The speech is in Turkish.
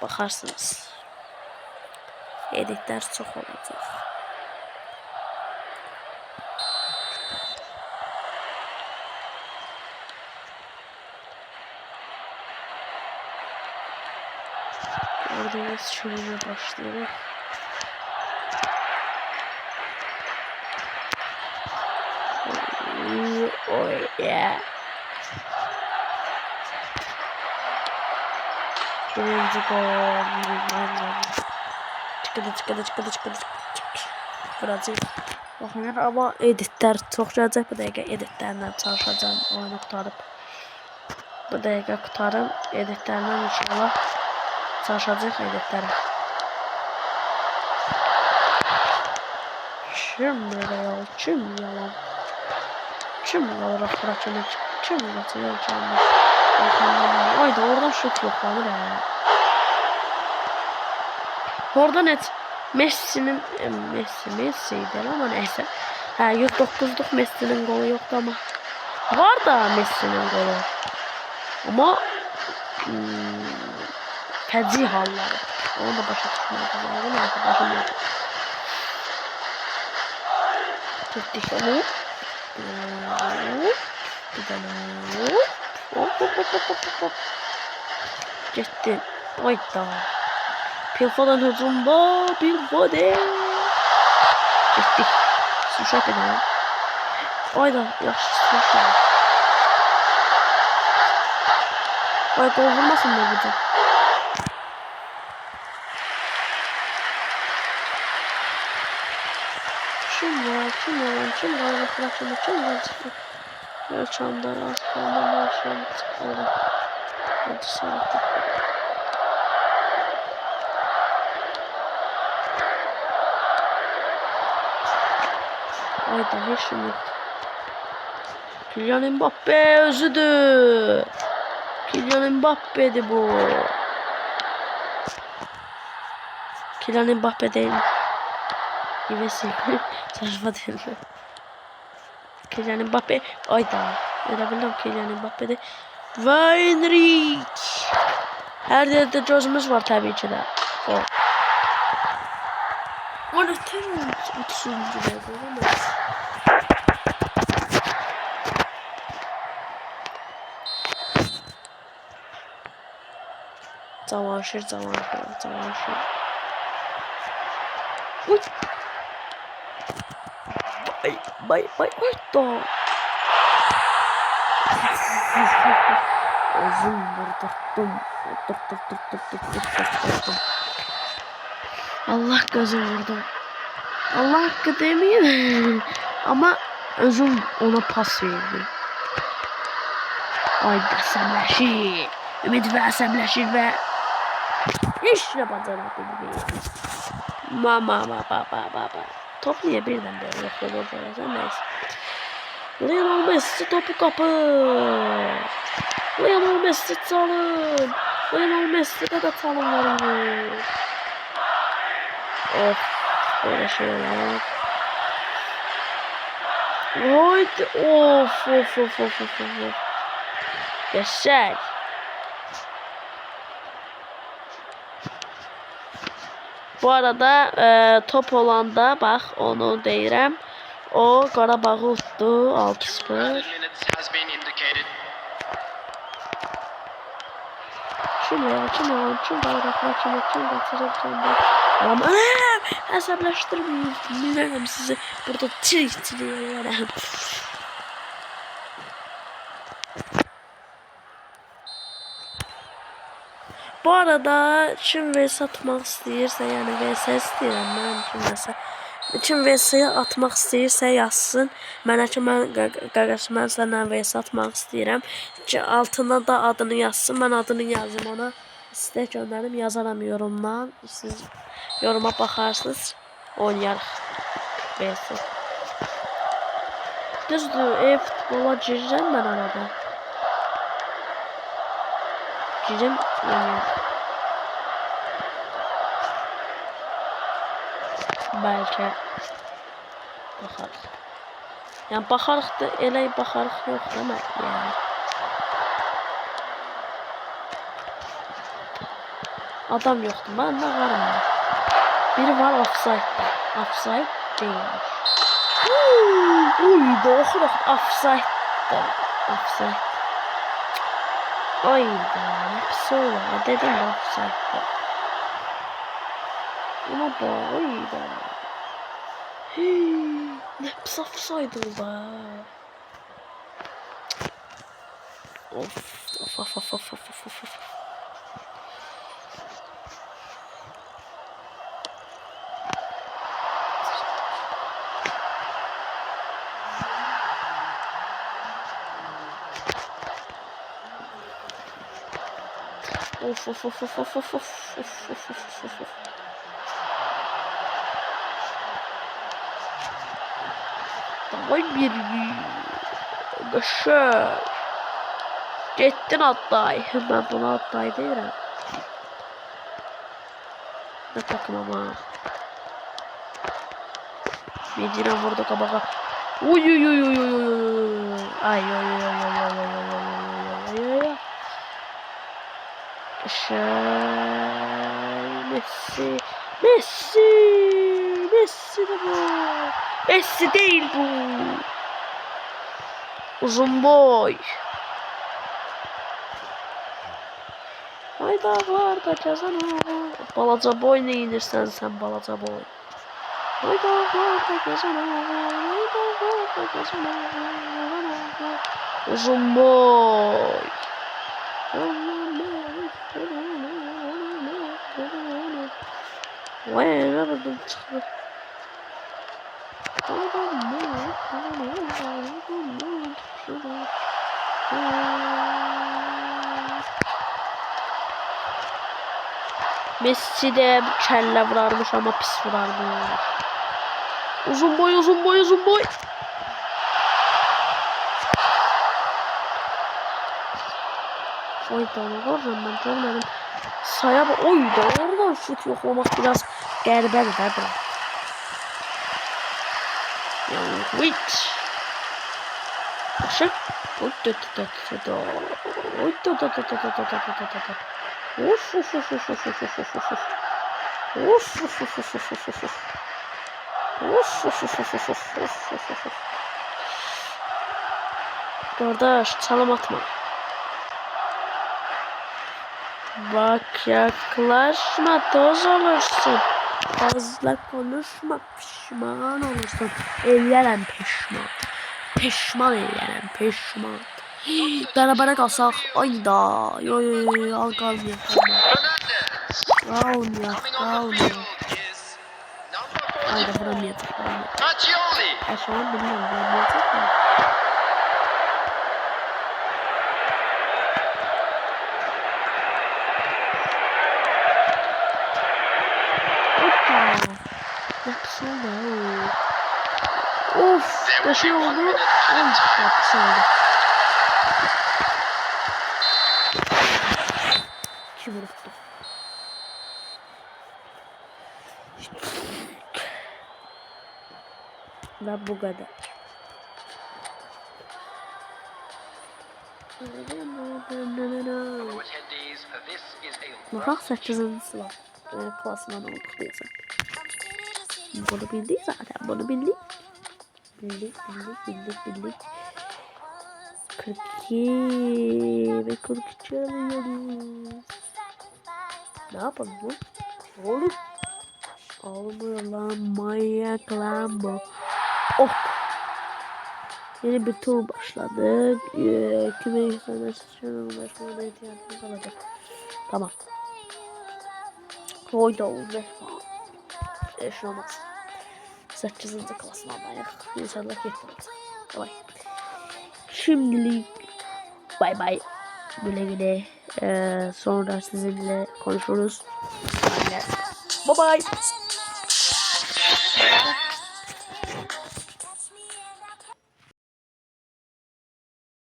Bakarsınız. Editler çok olacak. Gördüğünüz şöyle başlayalım. Oh yeah. Birinci gol. Çıkıdı. Birazcık bakın ama editler çok güzel. Bu dakika editlerden çalışacağım. Oyunu kurtarıp. Bu dakika kurtarım. Editlerden inşallah çalışacak editlere. Kim yalan. Kim olarak bırakacağım. Kim bırakacağım. Hayda oradan şut yoklanır ya. Oradan et. Messi'nin Messi'ydi ama neyse. 109'luk Messi'nin golü yoktu ama. Var da Messi'nin golü. Ama feci hallar. Onu da başa tutmak lazım. Neyse başım yok. Tuttuk onu. Bir tane. Hop. Gitti. Hayda. Pilfo'dan hücumda Pilfo'de. Gittik. Suşak edelim. Hayda. Yaxşı suşak. Ay gol vurmasın mı burada? Kim var? Ölçamda aslandan aşağı çıkmadı. Hadi sarıktık. Ayda hiç şey yok. Kylian Mbappe özüdür. Kylian Mbappe'di bu. Kylian Mbappe değil. İvesi. Saçma değil mi? Kylian Mbappe. Ayda. Görebilirim Kylian Mbappe'de. Weinrich. Her yerde gözümüz var tabii ki de. O. Onu terör. 30. devre. Zamanşır. Uy. Bay da. Uzun vurdum. Allah gözüm vurdu. Allah hakkı demeyeyim. Ama özüm ona pas verdi. Ayda səmləşir. Ümid və səmləşir və işlə bacarmadı gibi. Baba. Top niye birden böyle yapıyor böyle neyse. Lionel Messi topu kapı. Lionel Messi çalın. Lionel Messi'de de çalınlar. Of. Böyle şeyler. Haydi. Of. Geçer. Bu arada top olanda bak onu deyirəm. O Qarabağı utdu 6-0. Kim Ama əsəbləşdirməyin. Bilirəm sizi burada çirik. Bu arada kim vs atmaq istəyirsə, yəni vs istəyirəm mən kimsə. Kim vs atmaq istəyirsə yazsın. Mənə ki mən səndən vs atmaq istəyirəm. Ki altına da adını yazsın. Mən adını yazım ona. İstək göndərim, yazaram yorumdan. Siz yoruma baxarsınız. Oynayarıq vs. Düzdür, futbola girirəm mən arada. Girim oynayarıq. Belki baxarıq. Yəni baxarıq da elə baxarıq yox demək yəni. Adam yoktu. Ben de varım. Biri var offside. Offside değilmiş. Uy doğru offside. Offside. Ayda hepsi ola. Dedim offside. Ama da ayda. Hepsi offside oldu. Of. Davay bir Gışır. Gettin Altay. Ben buna Altay değilim. Ne takım ama. Medine vurdu kabağa. Uy. Ay. Messi de bu. Messi değil bu. Uzun boy. Hayda var da kazana. Balaca boy ne inirsen sen balaca boy. Hayda var da kazana. Uzun boy. Vay nereden çıktı? Messi de kelle vurarmış ama pis vurarmış. Uzun boy. Oy da oradan ben görmedim. Saya bak. Oy da oradan şut yoklamak biraz gerber de bırak. Wait. Aşık. Kardeş çalım atma. Bak yaklaşma toz olursun. Fazla konuşma pişman olursun. Ellerem pişman. Pişman ellerem pişman. Beraber kalsak ayda. Yo al kalmıyor. Kalmıyor. Ayda vuramayacak. Şu an bilmiyorum vuramayacak mı? Yapısı oldu. Of. Kaşı oldu. Yapısı oldu. Kim vurdu? Ve bu kadar. Bak 8. sıra. Klasman olduk diyorsa. Bunu bildik zaten. Bunu bildik. Bildik. 42 ve 43 alıyoruz. Ne yapalım bu? Oğlum. Olmuyor lan. Manyak lan bu. Oh. Yeni bir tur başladık. Küme insanlaştırmanın başlamada ihtiyacımız olacak. Tamam. Koyda oldu. Şuna bak. 8. klasmandayız. İnşallah geçmez. Bye. Şimdilik bay. Güle. Sonra sizinle konuşuruz. Bye.